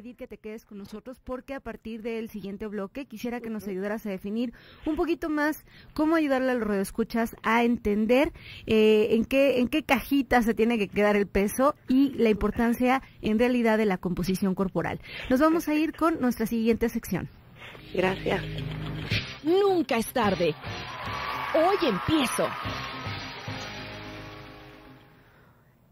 pedir que te quedes con nosotros porque a partir del siguiente bloque quisiera que nos ayudaras a definir un poquito más cómo ayudarle a los radioescuchas a entender en qué cajita se tiene que quedar el peso y la importancia en realidad de la composición corporal. Nos vamos a ir con nuestra siguiente sección. Gracias. Nunca es tarde. Hoy empiezo.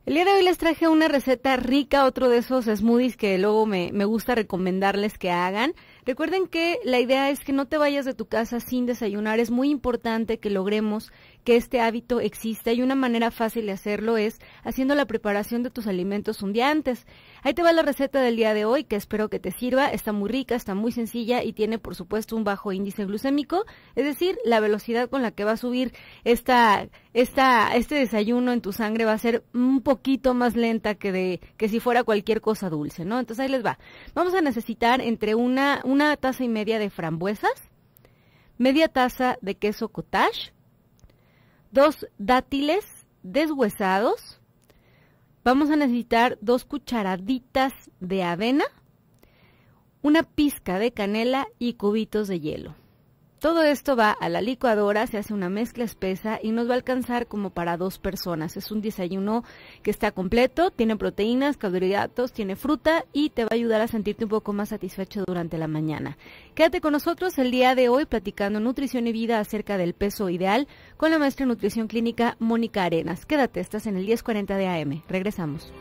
El día de hoy les traje una receta rica, otro de esos smoothies que luego me gusta recomendarles que hagan. Recuerden que la idea es que no te vayas de tu casa sin desayunar. Es muy importante que logremos que este hábito exista y una manera fácil de hacerlo es haciendo la preparación de tus alimentos un día antes. Ahí te va la receta del día de hoy que espero que te sirva. Está muy rica, está muy sencilla y tiene por supuesto un bajo índice glucémico, es decir, la velocidad con la que va a subir este desayuno en tu sangre va a ser un poquito más lenta que si fuera cualquier cosa dulce, ¿no? Entonces ahí les va. Vamos a necesitar entre una taza y media de frambuesas, media taza de queso cottage, 2 dátiles deshuesados, vamos a necesitar 2 cucharaditas de avena, una pizca de canela y cubitos de hielo. Todo esto va a la licuadora, se hace una mezcla espesa y nos va a alcanzar como para 2 personas. Es un desayuno que está completo, tiene proteínas, carbohidratos, tiene fruta y te va a ayudar a sentirte un poco más satisfecho durante la mañana. Quédate con nosotros el día de hoy platicando nutrición y vida acerca del peso ideal con la maestra en nutrición clínica Mónica Arenas. Quédate, estás en el 1040 de AM. Regresamos.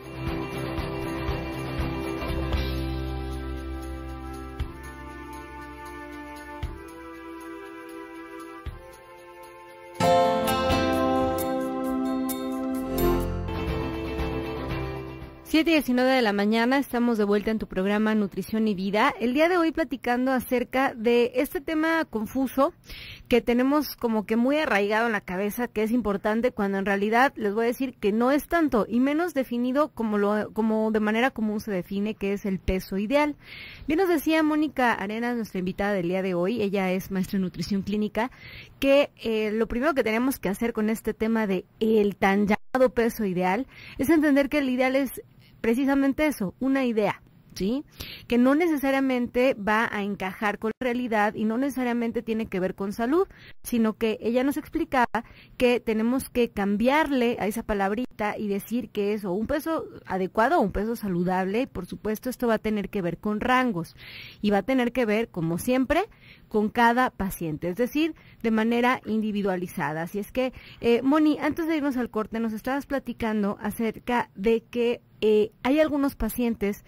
Siete y 19 de la mañana, estamos de vuelta en tu programa Nutrición y Vida. El día de hoy platicando acerca de este tema confuso que tenemos como que muy arraigado en la cabeza, que es importante cuando en realidad les voy a decir que no es tanto y menos definido como de manera común se define, que es el peso ideal. Bien nos decía Mónica Arenas, nuestra invitada del día de hoy, ella es maestra en nutrición clínica, que lo primero que tenemos que hacer con este tema de el tan llamado peso ideal es entender que el ideal es precisamente eso, una idea, ¿sí? Que no necesariamente va a encajar con la realidad y no necesariamente tiene que ver con salud, sino que ella nos explicaba que tenemos que cambiarle a esa palabrita y decir que es o un peso adecuado o un peso saludable. Y por supuesto esto va a tener que ver con rangos y va a tener que ver, como siempre, con cada paciente, es decir, de manera individualizada. Así es que, Moni, antes de irnos al corte, nos estabas platicando acerca de que hay algunos pacientes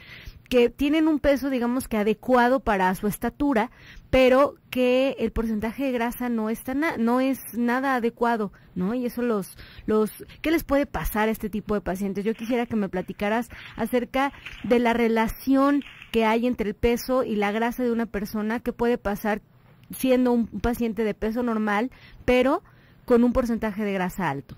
que tienen un peso, digamos que adecuado para su estatura, pero que el porcentaje de grasa no es nada adecuado, ¿no? Y eso ¿qué les puede pasar a este tipo de pacientes? Yo quisiera que me platicaras acerca de la relación que hay entre el peso y la grasa de una persona, que puede pasar siendo un paciente de peso normal, pero con un porcentaje de grasa alto.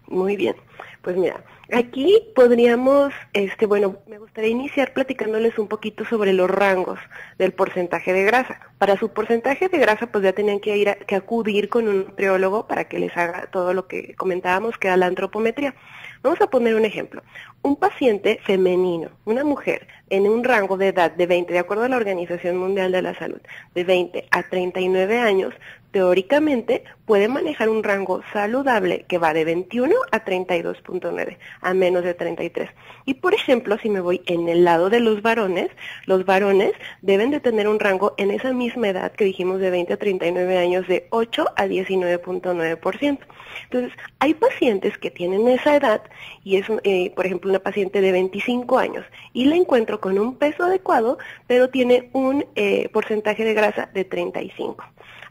Muy bien, pues mira, aquí podríamos, me gustaría iniciar platicándoles un poquito sobre los rangos del porcentaje de grasa. Para su porcentaje de grasa, pues ya tenían que acudir con un nutriólogo para que les haga todo lo que comentábamos, que era la antropometría. Vamos a poner un ejemplo. Un paciente femenino, una mujer, en un rango de edad de 20, de acuerdo a la Organización Mundial de la Salud, de 20 a 39 años, teóricamente puede manejar un rango saludable que va de 21 a 32.9, a menos de 33. Y por ejemplo, si me voy en el lado de los varones deben de tener un rango en esa misma edad que dijimos de 20 a 39 años de 8 a 19.9%. Entonces, hay pacientes que tienen esa edad y es, por ejemplo, una paciente de 25 años y la encuentro con un peso adecuado, pero tiene un porcentaje de grasa de 35.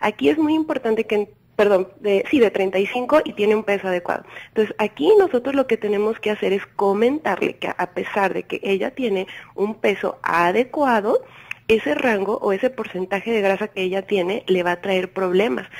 Aquí es muy importante de 35 y tiene un peso adecuado. Entonces, aquí nosotros lo que tenemos que hacer es comentarle que a pesar de que ella tiene un peso adecuado, ese rango o ese porcentaje de grasa que ella tiene le va a traer problemas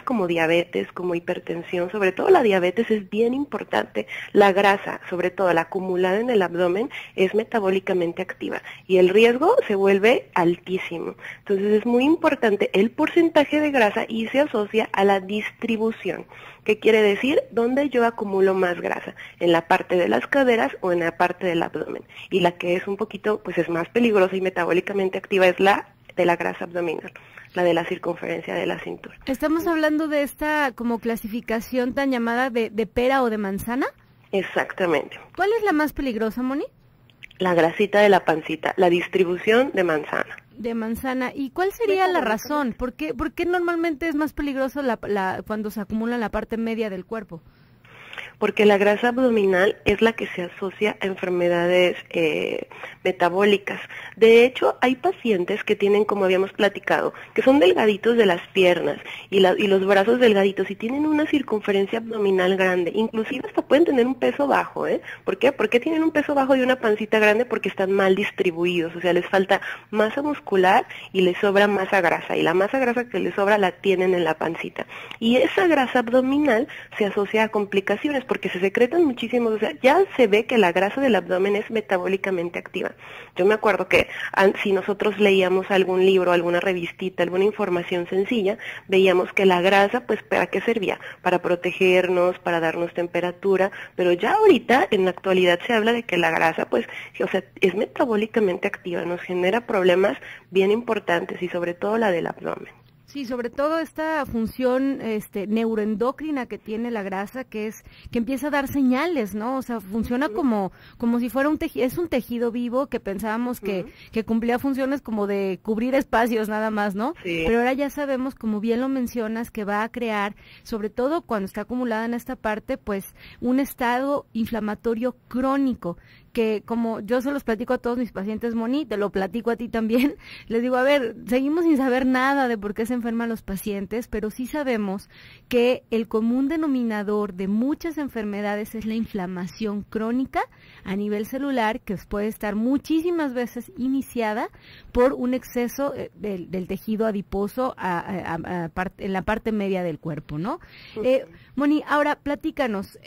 como diabetes, como hipertensión. Sobre todo la diabetes es bien importante. La grasa, sobre todo la acumulada en el abdomen, es metabólicamente activa y el riesgo se vuelve altísimo. Entonces es muy importante el porcentaje de grasa y se asocia a la distribución ¿Qué quiere decir? Donde yo acumulo más grasa, en la parte de las caderas o en la parte del abdomen. Y la que es un poquito, pues es más peligrosa y metabólicamente activa es la de la grasa abdominal, la de la circunferencia de la cintura. ¿Estamos hablando de esta como clasificación tan llamada de pera o de manzana? Exactamente. ¿Cuál es la más peligrosa, Moni? La grasita de la pancita, la distribución de manzana. De manzana. ¿Y cuál sería la razón? ¿Por qué normalmente es más peligroso cuando se acumula en la parte media del cuerpo? Porque la grasa abdominal es la que se asocia a enfermedades metabólicas. De hecho, hay pacientes que tienen, como habíamos platicado, que son delgaditos de las piernas y los brazos delgaditos y tienen una circunferencia abdominal grande. Inclusive hasta pueden tener un peso bajo, ¿eh? ¿Por qué? ¿Por qué tienen un peso bajo y una pancita grande? Porque están mal distribuidos, o sea, les falta masa muscular y les sobra masa grasa. Y la masa grasa que les sobra la tienen en la pancita. Y esa grasa abdominal se asocia a complicaciones porque se secretan muchísimos, o sea, ya se ve que la grasa del abdomen es metabólicamente activa. Yo me acuerdo que si nosotros leíamos algún libro, alguna revistita, alguna información sencilla, veíamos que la grasa, pues, ¿para qué servía? Para protegernos, para darnos temperatura, pero ya ahorita, en la actualidad, se habla de que la grasa, pues, o sea, es metabólicamente activa, nos genera problemas bien importantes y sobre todo la del abdomen. Sí, sobre todo esta función neuroendocrina que tiene la grasa, que empieza a dar señales, ¿no? O sea, funciona como si fuera es un tejido vivo que pensábamos que cumplía funciones como de cubrir espacios nada más, ¿no? Sí. Pero ahora ya sabemos, como bien lo mencionas, que va a crear, sobre todo cuando está acumulada en esta parte, pues un estado inflamatorio crónico, que como yo se los platico a todos mis pacientes, Moni, te lo platico a ti también, les digo, a ver, seguimos sin saber nada de por qué se enferman los pacientes, pero sí sabemos que el común denominador de muchas enfermedades es la inflamación crónica a nivel celular, que puede estar muchísimas veces iniciada por un exceso del tejido adiposo en la parte media del cuerpo, ¿no? Moni, ahora platícanos,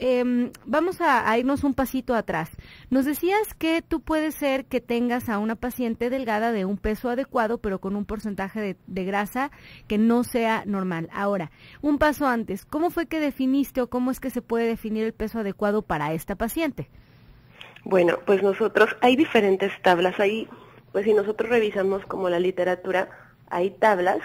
vamos a irnos un pasito atrás. Nos decías que tú puedes ser que tengas a una paciente delgada de un peso adecuado, pero con un porcentaje de grasa que no sea normal. Ahora, un paso antes, ¿cómo fue que definiste o cómo es que se puede definir el peso adecuado para esta paciente? Bueno, pues hay diferentes tablas ahí, pues si nosotros revisamos como la literatura, hay tablas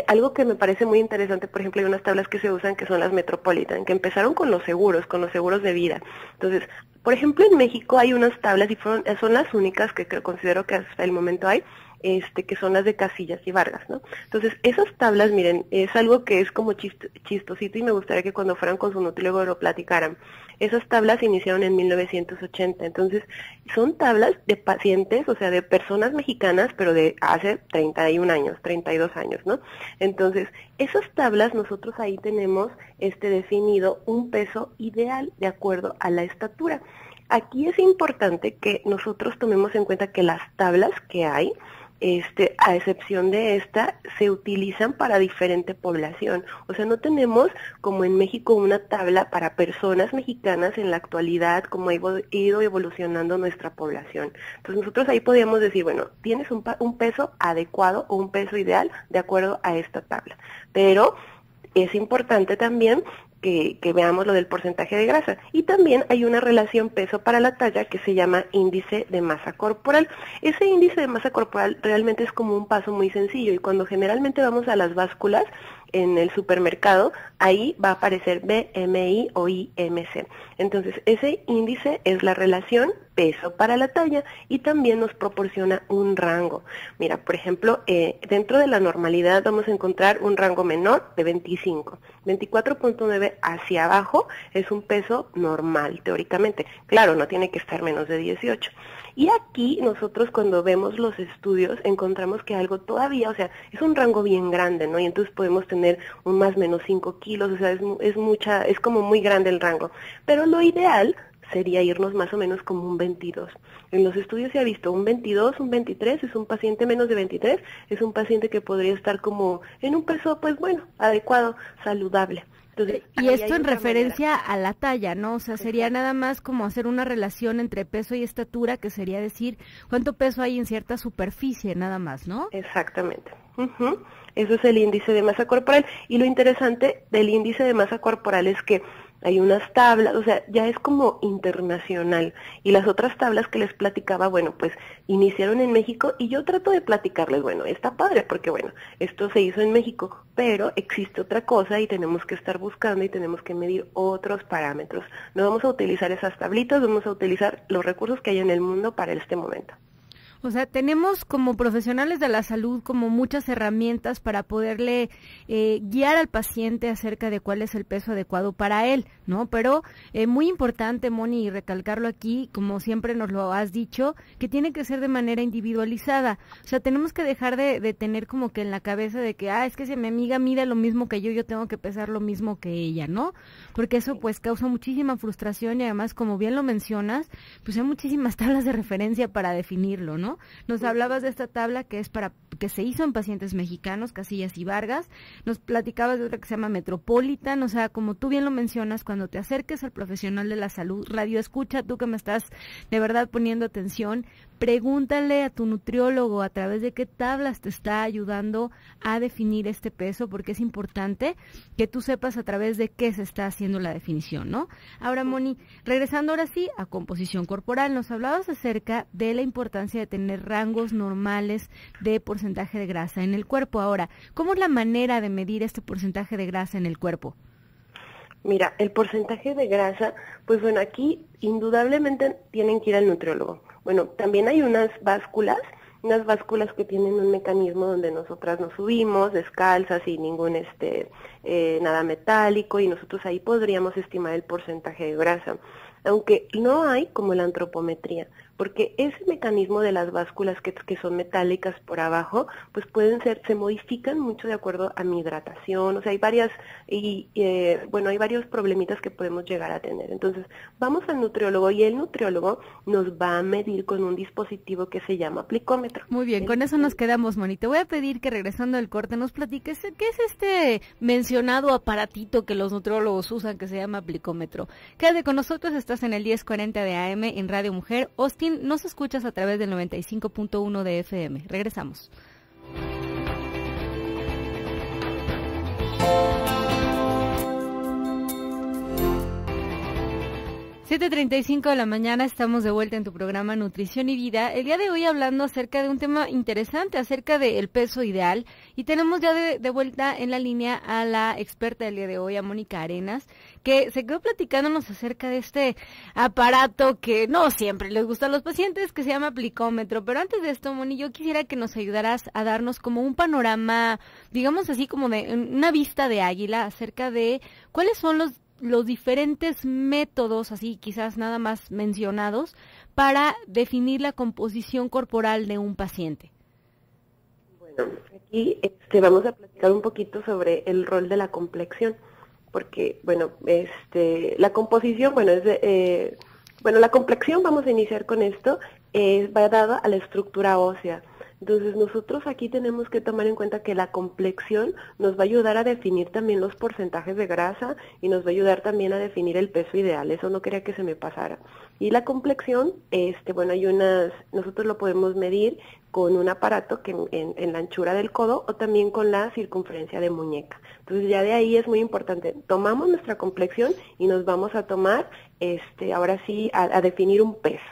algo que me parece muy interesante, por ejemplo, hay unas tablas que se usan que son las Metropolitan, que empezaron con los seguros de vida. Entonces, por ejemplo, en México hay unas tablas y son las únicas que considero que hasta el momento hay, que son las de Casillas y Vargas, ¿no? Entonces, esas tablas, miren, es algo que es como chistosito y me gustaría que cuando fueran con su nutriólogo lo platicaran. Esas tablas se iniciaron en 1980, entonces son tablas de pacientes, o sea, de personas mexicanas, pero de hace 31 años, 32 años, ¿no? Entonces, esas tablas nosotros ahí tenemos definido un peso ideal de acuerdo a la estatura. Aquí es importante que nosotros tomemos en cuenta que las tablas que hay, a excepción de esta, se utilizan para diferente población. O sea, no tenemos como en México una tabla para personas mexicanas en la actualidad, como ha ido evolucionando nuestra población. Entonces nosotros ahí podríamos decir, bueno, tienes un peso adecuado o un peso ideal de acuerdo a esta tabla. Pero es importante también que veamos lo del porcentaje de grasa. Y también hay una relación peso para la talla que se llama índice de masa corporal. Ese índice de masa corporal realmente es como un paso muy sencillo y cuando generalmente vamos a las básculas en el supermercado, ahí va a aparecer BMI o IMC. Entonces, ese índice es la relación peso para la talla y también nos proporciona un rango. Mira, por ejemplo, dentro de la normalidad vamos a encontrar un rango menor de 25. 24.9 hacia abajo es un peso normal, teóricamente. Claro, no tiene que estar menos de 18. Y aquí nosotros cuando vemos los estudios encontramos que algo todavía, o sea, es un rango bien grande, ¿no? Y entonces podemos tener un más o menos 5 kilos, o sea, es como muy grande el rango. Pero lo ideal sería irnos más o menos como un 22. En los estudios se ha visto un 22, un 23, es un paciente menos de 23, es un paciente que podría estar como en un peso, pues bueno, adecuado, saludable. Entonces, y esto en referencia a la talla, ¿no? O sea, sería nada más como hacer una relación entre peso y estatura, que sería decir cuánto peso hay en cierta superficie, nada más, ¿no? Exactamente. Eso es el índice de masa corporal. Y lo interesante del índice de masa corporal es que hay unas tablas, o sea, ya es como internacional. Y las otras tablas que les platicaba, bueno, pues iniciaron en México y yo trato de platicarles, bueno, está padre porque, bueno, esto se hizo en México, pero existe otra cosa y tenemos que estar buscando y tenemos que medir otros parámetros. No vamos a utilizar esas tablitas, vamos a utilizar los recursos que hay en el mundo para este momento. O sea, tenemos como profesionales de la salud como muchas herramientas para poderle guiar al paciente acerca de cuál es el peso adecuado para él, ¿no? Pero muy importante, Moni, y recalcarlo aquí, como siempre nos lo has dicho, que tiene que ser de manera individualizada. O sea, tenemos que dejar de tener como que en la cabeza de que, es que si mi amiga mide lo mismo que yo tengo que pesar lo mismo que ella, ¿no? Porque eso pues causa muchísima frustración y además, como bien lo mencionas, pues hay muchísimas tablas de referencia para definirlo, ¿no? Nos hablabas de esta tabla que es que se hizo en pacientes mexicanos, Casillas y Vargas, nos platicabas de otra que se llama Metropolitan, o sea, como tú bien lo mencionas, cuando te acerques al profesional de la salud, radio escucha, tú que me estás de verdad poniendo atención, pregúntale a tu nutriólogo a través de qué tablas te está ayudando a definir este peso, porque es importante que tú sepas a través de qué se está haciendo la definición, ¿no? Ahora, Moni, regresando ahora sí a composición corporal, nos hablabas acerca de la importancia de tener rangos normales de porcentaje de grasa en el cuerpo. Ahora, ¿cómo es la manera de medir este porcentaje de grasa en el cuerpo? Mira, el porcentaje de grasa, pues bueno, aquí indudablemente tienen que ir al nutriólogo. Bueno, también hay unas básculas que tienen un mecanismo donde nosotras nos subimos descalzas sin ningún nada metálico y nosotros ahí podríamos estimar el porcentaje de grasa. Aunque no hay como la antropometría, porque ese mecanismo de las básculas que son metálicas por abajo, pues se modifican mucho de acuerdo a mi hidratación, o sea, hay hay varios problemitas que podemos llegar a tener. Entonces, vamos al nutriólogo y el nutriólogo nos va a medir con un dispositivo que se llama aplicómetro. Muy bien, con eso nos quedamos, Moni. Te voy a pedir que regresando al corte nos platiques qué es este mencionado aparatito que los nutriólogos usan que se llama aplicómetro. Quédate con nosotros, estás en el 1040 de AM en Radio Mujer. Austin, nos escuchas a través del 95.1 de FM. Regresamos. (7:35 de la mañana), estamos de vuelta en tu programa Nutrición y Vida. El día de hoy hablando acerca de un tema interesante, acerca del peso ideal. Y tenemos ya de vuelta en la línea a la experta del día de hoy, a Mónica Arenas, que se quedó platicándonos acerca de este aparato que no siempre les gusta a los pacientes, que se llama aplicómetro. Pero antes de esto, Moni, yo quisiera que nos ayudaras a darnos como un panorama, digamos así, como de una vista de águila acerca de cuáles son los diferentes métodos, así quizás nada más mencionados, para definir la composición corporal de un paciente. Bueno, aquí vamos a platicar un poquito sobre el rol de la complexión, porque, bueno, la composición, la complexión, vamos a iniciar con esto, va dada a la estructura ósea. Entonces nosotros aquí tenemos que tomar en cuenta que la complexión nos va a ayudar a definir también los porcentajes de grasa y nos va a ayudar también a definir el peso ideal. Eso no quería que se me pasara. Y la complexión, nosotros lo podemos medir con un aparato que en la anchura del codo o también con la circunferencia de muñeca. Entonces ya de ahí es muy importante. Tomamos nuestra complexión y nos vamos a tomar, ahora sí, a definir un peso.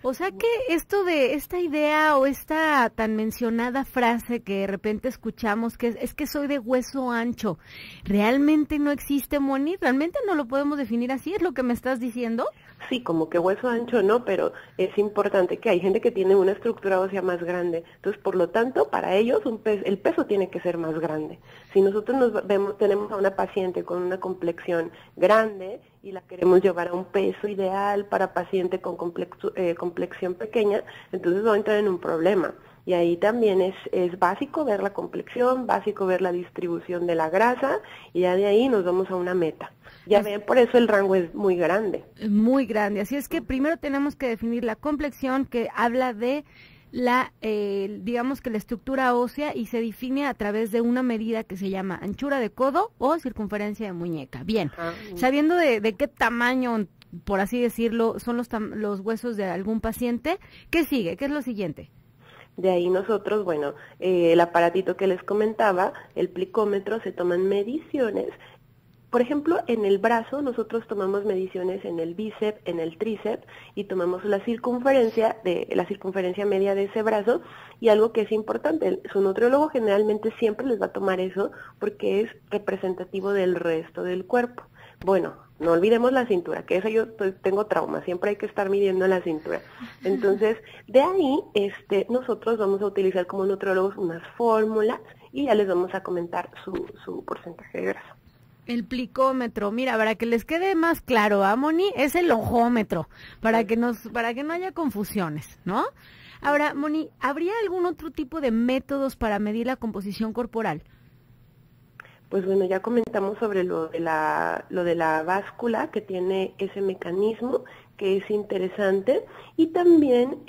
O sea que esto de esta idea o esta tan mencionada frase que de repente escuchamos que es que soy de hueso ancho, ¿realmente no existe, Moni? ¿Realmente no lo podemos definir así? ¿Es lo que me estás diciendo? Sí, como que hueso ancho no, pero es importante que hay gente que tiene una estructura ósea más grande. Entonces, por lo tanto, para ellos el peso tiene que ser más grande. Si nosotros tenemos a una paciente con una complexión grande y la queremos llevar a un peso ideal para paciente con complexión pequeña, entonces va a entrar en un problema. Y ahí también es básico ver la complexión, básico ver la distribución de la grasa, y ya de ahí nos vamos a una meta. Ya ven, por eso el rango es muy grande. Muy grande, así es que primero tenemos que definir la complexión, que habla de digamos que la estructura ósea y se define a través de una medida que se llama anchura de codo o circunferencia de muñeca. Bien, sabiendo de qué tamaño, por así decirlo, son los huesos de algún paciente, ¿qué sigue? ¿Qué es lo siguiente? De ahí nosotros, bueno, el aparatito que les comentaba, el plicómetro, se toman mediciones. Por ejemplo, en el brazo nosotros tomamos mediciones en el bíceps, en el tríceps y tomamos la circunferencia media de ese brazo, y algo que es importante, su nutriólogo generalmente siempre les va a tomar eso porque es representativo del resto del cuerpo. Bueno, no olvidemos la cintura, que eso yo tengo trauma, siempre hay que estar midiendo la cintura. Entonces, de ahí nosotros vamos a utilizar como nutriólogos unas fórmulas y ya les vamos a comentar su porcentaje de grasa. El plicómetro, mira, para que les quede más claro, Moni, es el ojómetro, para que no haya confusiones, ¿no? Ahora, Moni, ¿habría algún otro tipo de métodos para medir la composición corporal? Pues bueno, ya comentamos sobre lo de la báscula, que tiene ese mecanismo que es interesante, y también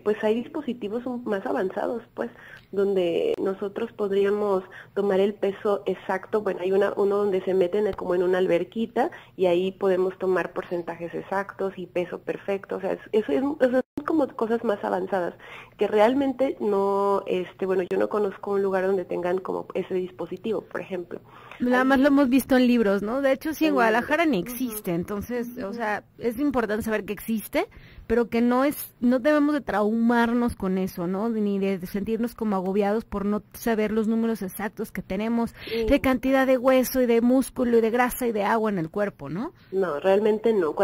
pues hay dispositivos más avanzados, pues, donde nosotros podríamos tomar el peso exacto. Bueno, hay uno donde se meten como en una alberquita y ahí podemos tomar porcentajes exactos y peso perfecto. O sea, eso son como cosas más avanzadas que realmente no, bueno, yo no conozco un lugar donde tengan como ese dispositivo, por ejemplo. Nada más lo hemos visto en libros, ¿no? De hecho, sí, en Guadalajara ni existe, entonces, o sea, es importante saber que existe, pero que no debemos de traumarnos con eso, ¿no? Ni de sentirnos como agobiados por no saber los números exactos que tenemos de cantidad de hueso y de músculo y de grasa y de agua en el cuerpo, ¿no? No, realmente no.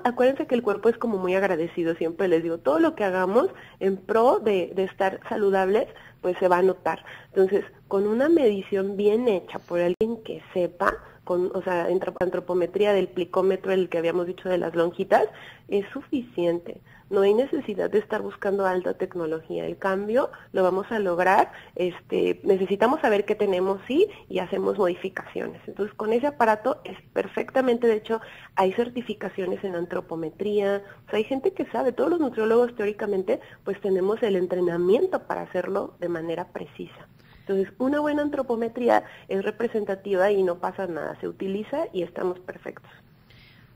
Acuérdense que el cuerpo es como muy agradecido, siempre les digo, todo lo que hagamos en pro de estar saludables, pues se va a notar. Entonces, con una medición bien hecha por alguien que sepa, o sea, antropometría del plicómetro, el que habíamos dicho de las lonjitas, es suficiente. No hay necesidad de estar buscando alta tecnología. El cambio lo vamos a lograr, necesitamos saber qué tenemos, sí, y hacemos modificaciones. Entonces, con ese aparato es perfectamente, de hecho, hay certificaciones en antropometría, o sea, hay gente que sabe, todos los nutriólogos teóricamente, pues tenemos el entrenamiento para hacerlo de manera precisa. Entonces, una buena antropometría es representativa y no pasa nada, se utiliza y estamos perfectos.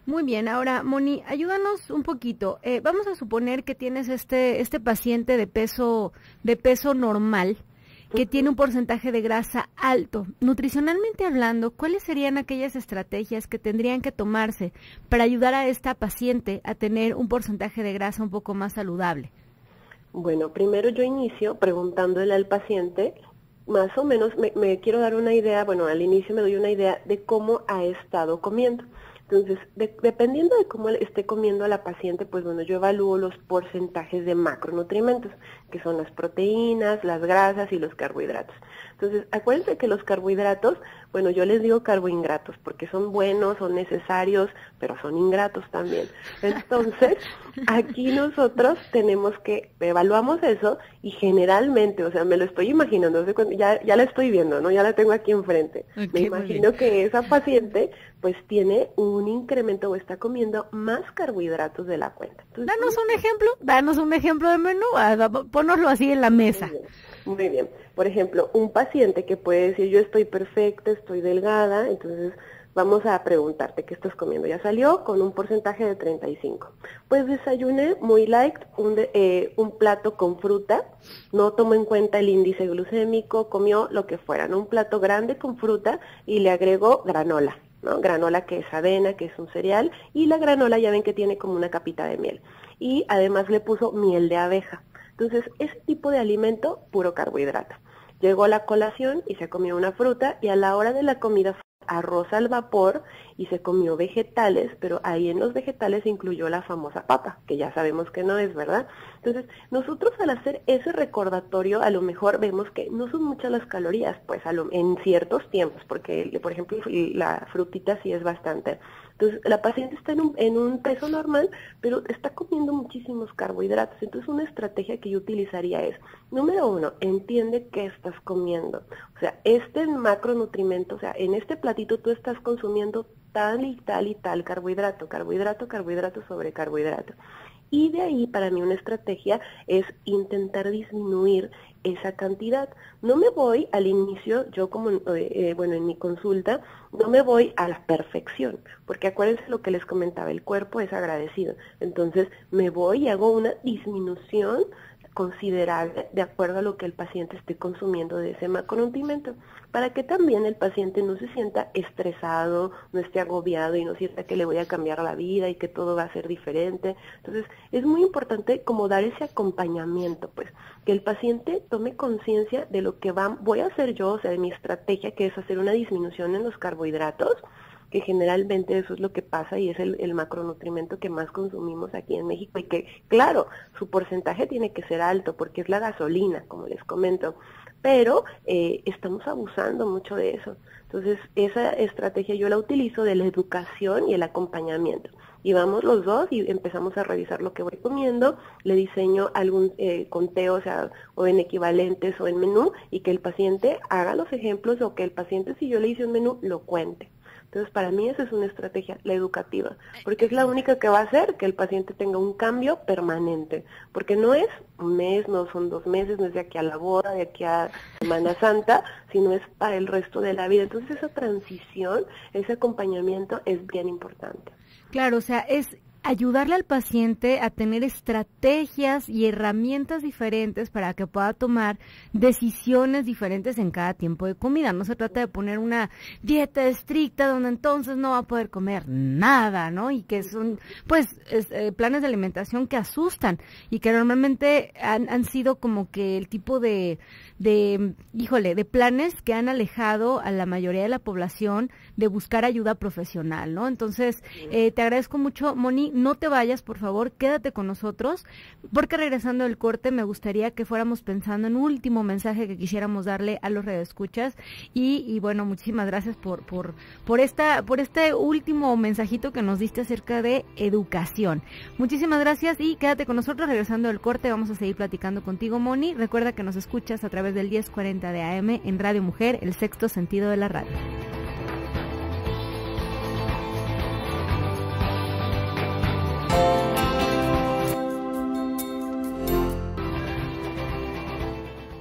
Muy bien, ahora, Moni, ayúdanos un poquito. Vamos a suponer que tienes este paciente de peso normal, que tiene un porcentaje de grasa alto. Nutricionalmente hablando, ¿cuáles serían aquellas estrategias que tendrían que tomarse para ayudar a esta paciente a tener un porcentaje de grasa un poco más saludable? Bueno, primero yo inicio preguntándole al paciente, más o menos me quiero dar una idea, bueno, al inicio me doy una idea de cómo ha estado comiendo. Entonces, dependiendo de cómo esté comiendo la paciente, pues bueno, yo evalúo los porcentajes de macronutrientes, que son las proteínas, las grasas y los carbohidratos. Entonces, acuérdense que los carbohidratos, bueno, yo les digo carboingratos porque son buenos, son necesarios, pero son ingratos también. Entonces, aquí nosotros tenemos que, evaluamos eso y generalmente, o sea, me lo estoy imaginando, ya la estoy viendo, ¿no? Ya la tengo aquí enfrente. Okay, me imagino que esa paciente, pues tiene un incremento o está comiendo más carbohidratos de la cuenta. Entonces, danos un ejemplo de menú, pónoslo así en la mesa. Muy bien. Por ejemplo, un paciente que puede decir, yo estoy perfecta, estoy delgada, entonces vamos a preguntarte qué estás comiendo. Ya salió con un porcentaje de 35. Pues desayuné muy light, un plato con fruta, no tomó en cuenta el índice glucémico, comió lo que fuera, ¿no? Un plato grande con fruta y le agregó granola, ¿no? Granola, que es avena, que es un cereal, y la granola ya ven que tiene como una capita de miel. Y además le puso miel de abeja. Entonces, ese tipo de alimento, puro carbohidrato. Llegó a la colación y se comió una fruta, y a la hora de la comida fue arroz al vapor y se comió vegetales, pero ahí en los vegetales incluyó la famosa papa, que ya sabemos que no es, ¿verdad? Entonces, nosotros al hacer ese recordatorio, a lo mejor vemos que no son muchas las calorías, pues en ciertos tiempos, porque, por ejemplo, la frutita sí es bastante. Entonces, la paciente está en un peso normal, pero está comiendo muchísimos carbohidratos. Entonces, una estrategia que yo utilizaría es, número 1, entiende qué estás comiendo. O sea, este macronutrimento, o sea, en este platito tú estás consumiendo tal y tal y tal carbohidrato, carbohidrato, carbohidrato sobre carbohidrato. Y de ahí, para mí, una estrategia es intentar disminuir esa cantidad. No me voy al inicio, yo como, en mi consulta, no me voy a la perfección, porque acuérdense lo que les comentaba, el cuerpo es agradecido. Entonces, me voy y hago una disminución considerable de acuerdo a lo que el paciente esté consumiendo de ese macronutrimento, para que también el paciente no se sienta estresado, no esté agobiado y no sienta que le voy a cambiar la vida y que todo va a ser diferente. Entonces, es muy importante como dar ese acompañamiento, pues, que el paciente tome conciencia de lo que voy a hacer yo, o sea, de mi estrategia, que es hacer una disminución en los carbohidratos, que generalmente eso es lo que pasa y es el macronutrimento que más consumimos aquí en México y que, claro, su porcentaje tiene que ser alto porque es la gasolina, como les comento, pero estamos abusando mucho de eso. Entonces, esa estrategia yo la utilizo de la educación y el acompañamiento. Y vamos los dos y empezamos a revisar lo que voy comiendo, le diseño algún conteo, o en equivalentes o en menú, y que el paciente haga los ejemplos o que el paciente, si yo le hice un menú, lo cuente. Entonces, para mí esa es una estrategia, la educativa, porque es la única que va a hacer que el paciente tenga un cambio permanente, porque no es un mes, no son 2 meses, no es de aquí a la boda, de aquí a Semana Santa, sino es para el resto de la vida. Entonces, esa transición, ese acompañamiento es bien importante. Claro, o sea, es ayudarle al paciente a tener estrategias y herramientas diferentes para que pueda tomar decisiones diferentes en cada tiempo de comida. No se trata de poner una dieta estricta donde entonces no va a poder comer nada, ¿no? Y que son, pues, planes de alimentación que asustan y que normalmente han sido como que el tipo de planes que han alejado a la mayoría de la población de buscar ayuda profesional, ¿no? Entonces, te agradezco mucho, Moni. No te vayas, por favor, quédate con nosotros, porque regresando del corte me gustaría que fuéramos pensando en un último mensaje que quisiéramos darle a los radioescuchas y bueno, muchísimas gracias por este último mensajito que nos diste acerca de educación. Muchísimas gracias y quédate con nosotros. Regresando del corte vamos a seguir platicando contigo, Moni. Recuerda que nos escuchas a través del 1040 de AM en Radio Mujer, el sexto sentido de la radio.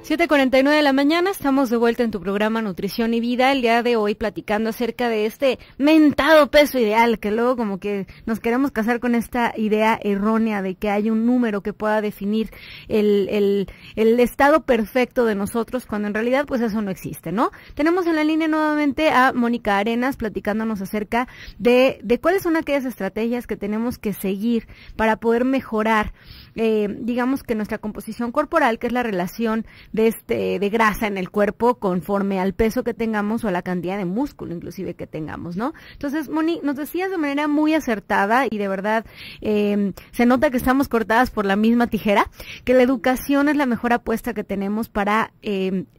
Siete 7:49 de la mañana, estamos de vuelta en tu programa Nutrición y Vida, el día de hoy platicando acerca de este mentado peso ideal, que luego como que nos queremos casar con esta idea errónea de que hay un número que pueda definir el estado perfecto de nosotros, cuando en realidad pues eso no existe, ¿no? Tenemos en la línea nuevamente a Mónica Arenas platicándonos acerca de cuáles son aquellas estrategias que tenemos que seguir para poder mejorar digamos que nuestra composición corporal, que es la relación de grasa en el cuerpo conforme al peso que tengamos o a la cantidad de músculo inclusive que tengamos, ¿no? Entonces, Moni, nos decías de manera muy acertada y de verdad se nota que estamos cortadas por la misma tijera, que la educación es la mejor apuesta que tenemos para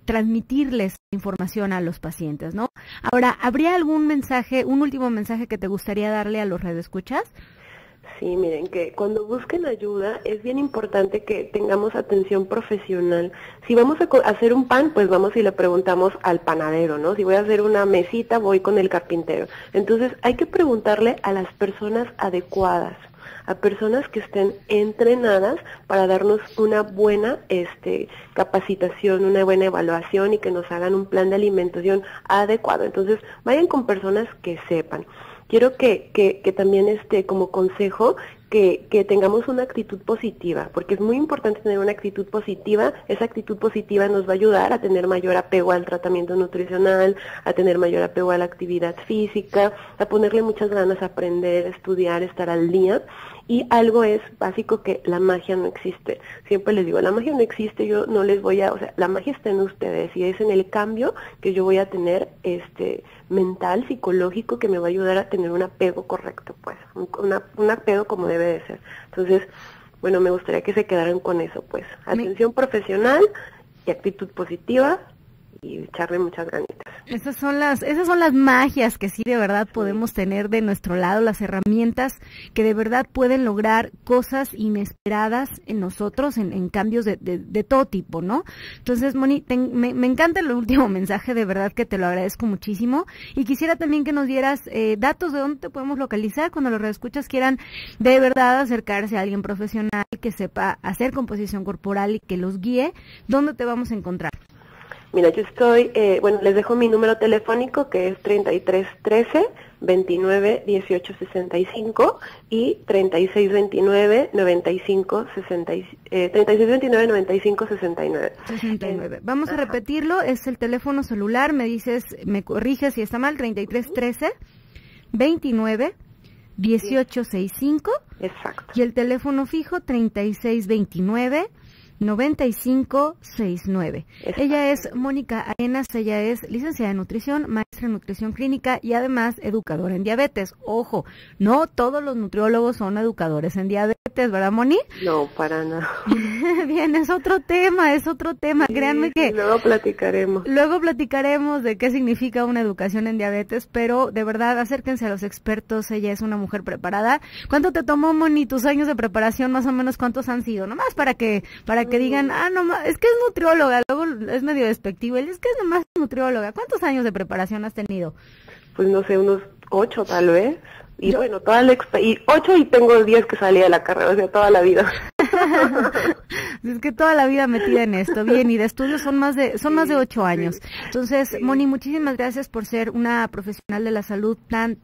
transmitirles información a los pacientes, ¿no? Ahora, ¿habría algún mensaje, un último mensaje que te gustaría darle a los radioescuchas? Sí, miren, que cuando busquen ayuda es bien importante que tengamos atención profesional. Si vamos a hacer un pan, pues vamos y le preguntamos al panadero, ¿no? Si voy a hacer una mesita, voy con el carpintero. Entonces hay que preguntarle a las personas adecuadas, a personas que estén entrenadas para darnos una buena capacitación, una buena evaluación y que nos hagan un plan de alimentación adecuado. Entonces vayan con personas que sepan. Quiero que también como consejo que tengamos una actitud positiva, porque es muy importante tener una actitud positiva. Esa actitud positiva nos va a ayudar a tener mayor apego al tratamiento nutricional, a tener mayor apego a la actividad física, a ponerle muchas ganas a aprender, estudiar, estar al día. Y algo es básico, que la magia no existe. Siempre les digo, la magia no existe, yo no les voy la magia está en ustedes y es en el cambio que yo voy a tener mental, psicológico, que me va a ayudar a tener un apego correcto, pues, un apego como debe de ser. Entonces, bueno, me gustaría que se quedaran con eso, pues, atención profesional y actitud positiva, y echarle muchas ganitas. Esas son las magias que sí de verdad podemos tener de nuestro lado, las herramientas que de verdad pueden lograr cosas inesperadas en nosotros, en cambios de todo tipo, ¿no? Entonces, Moni, me encanta el último mensaje, de verdad que te lo agradezco muchísimo, y quisiera también que nos dieras datos de dónde te podemos localizar cuando los radioescuchas quieran de verdad acercarse a alguien profesional que sepa hacer composición corporal y que los guíe. ¿Dónde te vamos a encontrar? Mira, yo estoy, les dejo mi número telefónico, que es 3313 29 18 65 y 3629 95 69. Vamos a repetirlo, es el teléfono celular, me dices, me corriges si está mal, 3313 29 1865. Exacto. Y el teléfono fijo 3629 9569. Ella es Mónica Arenas, ella es licenciada en nutrición, maestra en nutrición clínica y además educadora en diabetes. Ojo, no todos los nutriólogos son educadores en diabetes, ¿verdad, Moni? No, para nada. Bien, es otro tema, sí, créanme que... Luego platicaremos de qué significa una educación en diabetes, pero de verdad, acérquense a los expertos, ella es una mujer preparada. ¿Cuánto te tomó, Moni, tus años de preparación? Más o menos, ¿cuántos han sido? Nomás para que digan, no, es que es nutrióloga, luego es medio despectivo, es que es nomás nutrióloga. ¿Cuántos años de preparación has tenido? Pues no sé, unos 8 tal vez. Y bueno, toda la 8 y tengo 10 que salí de la carrera, o sea, toda la vida. Es que toda la vida metida en esto. Bien, y de estudios son más de 8 años. Entonces, Moni, muchísimas gracias por ser una profesional de la salud tan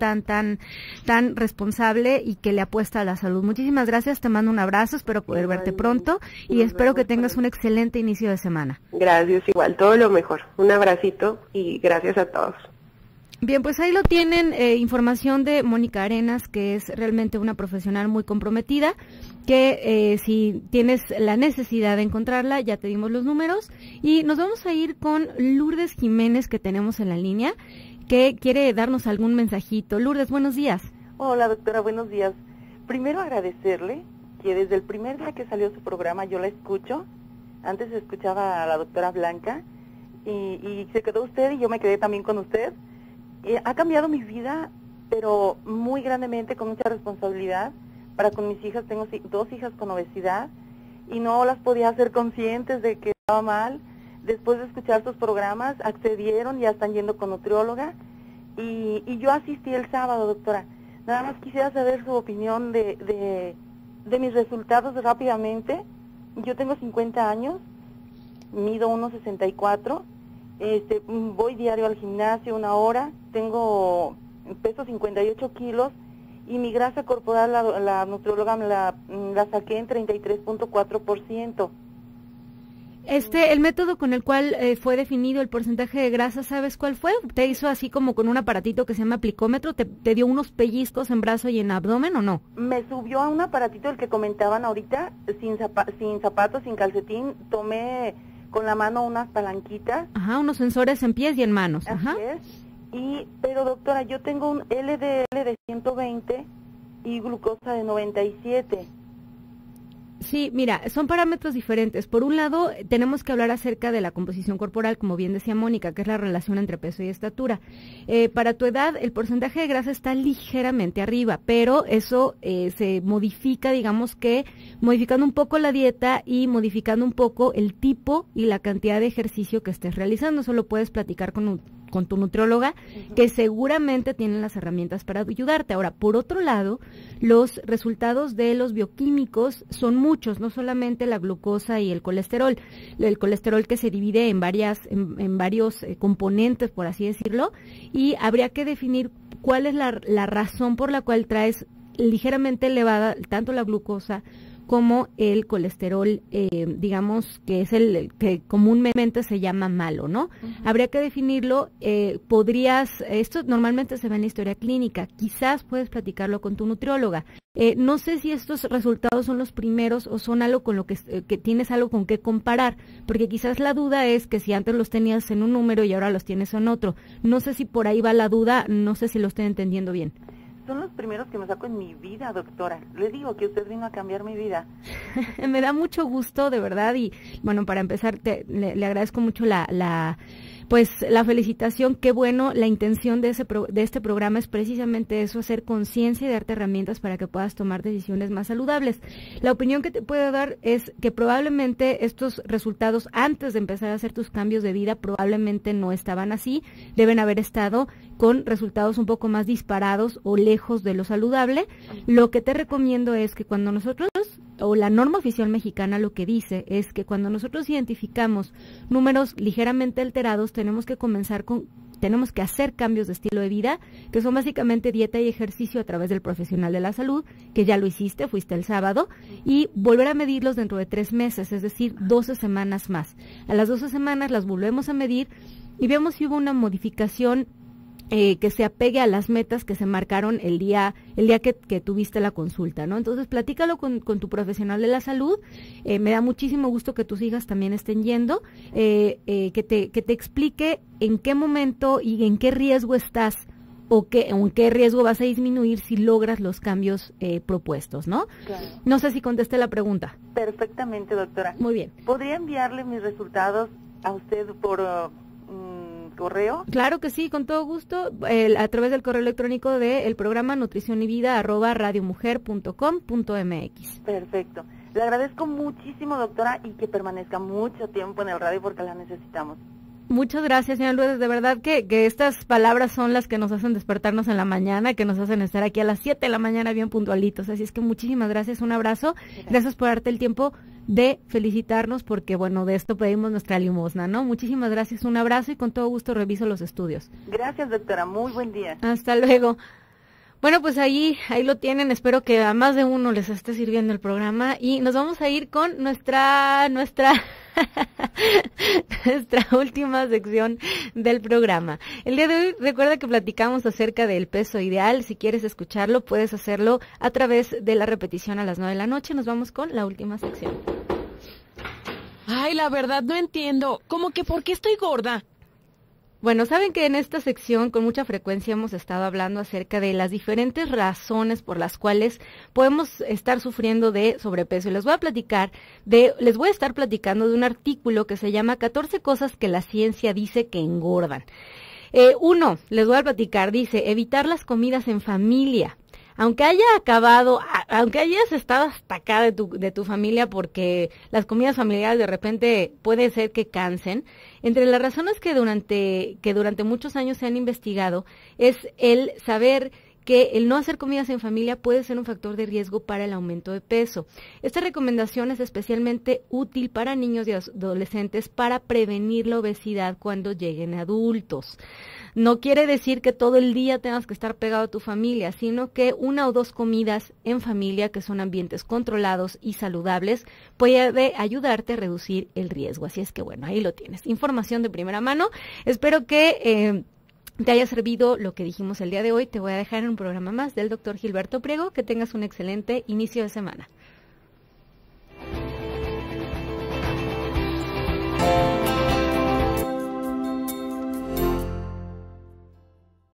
responsable y que le apuesta a la salud. Muchísimas gracias, te mando un abrazo, espero poder verte pronto y espero que tengas un excelente inicio de semana. Gracias, igual, todo lo mejor. Un abracito y gracias a todos. Bien, pues ahí lo tienen, información de Mónica Arenas, que es realmente una profesional muy comprometida, que si tienes la necesidad de encontrarla, ya te dimos los números, y nos vamos a ir con Lourdes Jiménez, que tenemos en la línea, que quiere darnos algún mensajito. Lourdes, buenos días. Hola, doctora, buenos días. Primero agradecerle que desde el primer día que salió su programa yo la escucho. Antes escuchaba a la doctora Blanca y se quedó usted y yo me quedé también con usted. Ha cambiado mi vida, pero muy grandemente, con mucha responsabilidad. Para con mis hijas, tengo 2 hijas con obesidad y no las podía hacer conscientes de que estaba mal. Después de escuchar sus programas, accedieron, ya están yendo con nutrióloga y yo asistí el sábado, doctora. Nada más quisiera saber su opinión de mis resultados rápidamente. Yo tengo 50 años, mido 1.64. Voy diario al gimnasio 1 hora, peso 58 kilos y mi grasa corporal, la nutrióloga la saqué en 33.4%. El método con el cual fue definido el porcentaje de grasa, ¿sabes cuál fue? ¿Te hizo así como con un aparatito que se llama aplicómetro? ¿Te dio unos pellizcos en brazo y en abdomen o no? Me subió a un aparatito, el que comentaban ahorita, sin zapatos, sin calcetín, tomé con la mano unas palanquitas. Ajá, unos sensores en pies y en manos. Así Ajá. es. Pero doctora, yo tengo un LDL de 120 y glucosa de 97. Sí, mira, son parámetros diferentes. Por un lado, tenemos que hablar acerca de la composición corporal, como bien decía Mónica, que es la relación entre peso y estatura. Para tu edad, el porcentaje de grasa está ligeramente arriba, pero eso se modifica, digamos que modificando un poco la dieta y modificando un poco el tipo y la cantidad de ejercicio que estés realizando. Eso lo puedes platicar con tu nutrióloga, que seguramente tienen las herramientas para ayudarte. Ahora, por otro lado, los resultados de los bioquímicos son muchos, no solamente la glucosa y el colesterol que se divide en varios componentes, por así decirlo, y habría que definir cuál es la razón por la cual traes ligeramente elevada tanto la glucosa como el colesterol, digamos, que es el que comúnmente se llama malo, ¿no? Habría que definirlo, esto normalmente se ve en la historia clínica, quizás puedes platicarlo con tu nutrióloga. No sé si estos resultados son los primeros o son algo con lo que tienes algo con qué comparar, porque quizás la duda es que si antes los tenías en un número y ahora los tienes en otro. No sé si por ahí va la duda, no sé si lo estoy entendiendo bien. Son los primeros que me saco en mi vida, doctora. Le digo que usted vino a cambiar mi vida. Me da mucho gusto, de verdad, y bueno, para empezar, le agradezco mucho la pues la felicitación, qué bueno, la intención de este programa es precisamente eso, hacer conciencia y darte herramientas para que puedas tomar decisiones más saludables. La opinión que te puedo dar es que probablemente estos resultados antes de empezar a hacer tus cambios de vida probablemente no estaban así, deben haber estado con resultados un poco más disparados o lejos de lo saludable. Lo que te recomiendo es que cuando nosotros, o la norma oficial mexicana lo que dice es que cuando nosotros identificamos números ligeramente alterados, tenemos que hacer cambios de estilo de vida, que son básicamente dieta y ejercicio a través del profesional de la salud, que ya lo hiciste, fuiste el sábado, y volver a medirlos dentro de 3 meses, es decir, 12 semanas más. A las 12 semanas las volvemos a medir y vemos si hubo una modificación que se apegue a las metas que se marcaron el día que tuviste la consulta, ¿no? Entonces, platícalo con tu profesional de la salud. Me da muchísimo gusto que tus hijas también estén yendo, que te explique en qué momento y en qué riesgo estás o en qué riesgo vas a disminuir si logras los cambios propuestos, ¿no? Claro. No sé si contesté la pregunta. Perfectamente, doctora. Muy bien. ¿Podría enviarle mis resultados a usted por correo? Claro que sí, con todo gusto, a través del correo electrónico del programa nutricionyvida@radiomujer.com.mx. Perfecto. Le agradezco muchísimo, doctora, y que permanezca mucho tiempo en el radio porque la necesitamos. Muchas gracias, señora Lourdes. De verdad que estas palabras son las que nos hacen despertarnos en la mañana, que nos hacen estar aquí a las 7 de la mañana bien puntualitos. Así es que muchísimas gracias, un abrazo. Gracias por darte el tiempo de felicitarnos porque, bueno, de esto pedimos nuestra limosna, ¿no? Muchísimas gracias, un abrazo y con todo gusto reviso los estudios. Gracias, doctora. Muy buen día. Hasta luego. Bueno, pues ahí lo tienen, espero que a más de uno les esté sirviendo el programa y nos vamos a ir con nuestra última sección del programa. El día de hoy recuerda que platicamos acerca del peso ideal, si quieres escucharlo puedes hacerlo a través de la repetición a las 9 de la noche, nos vamos con la última sección. Ay, la verdad no entiendo, ¿cómo que por qué estoy gorda? Bueno, saben que en esta sección con mucha frecuencia hemos estado hablando acerca de las diferentes razones por las cuales podemos estar sufriendo de sobrepeso. Y les voy a estar platicando de un artículo que se llama 14 cosas que la ciencia dice que engordan. Les voy a platicar, dice, evitar las comidas en familia. Aunque hayas estado hasta acá de tu familia porque las comidas familiares de repente puede ser que cansen, entre las razones que durante muchos años se han investigado es el saber que el no hacer comidas en familia puede ser un factor de riesgo para el aumento de peso. Esta recomendación es especialmente útil para niños y adolescentes para prevenir la obesidad cuando lleguen adultos. No quiere decir que todo el día tengas que estar pegado a tu familia, sino que 1 o 2 comidas en familia, que son ambientes controlados y saludables, puede ayudarte a reducir el riesgo. Así es que bueno, ahí lo tienes. Información de primera mano. Espero que te haya servido lo que dijimos el día de hoy. Te voy a dejar en un programa más del doctor Gilberto Priego. Que tengas un excelente inicio de semana.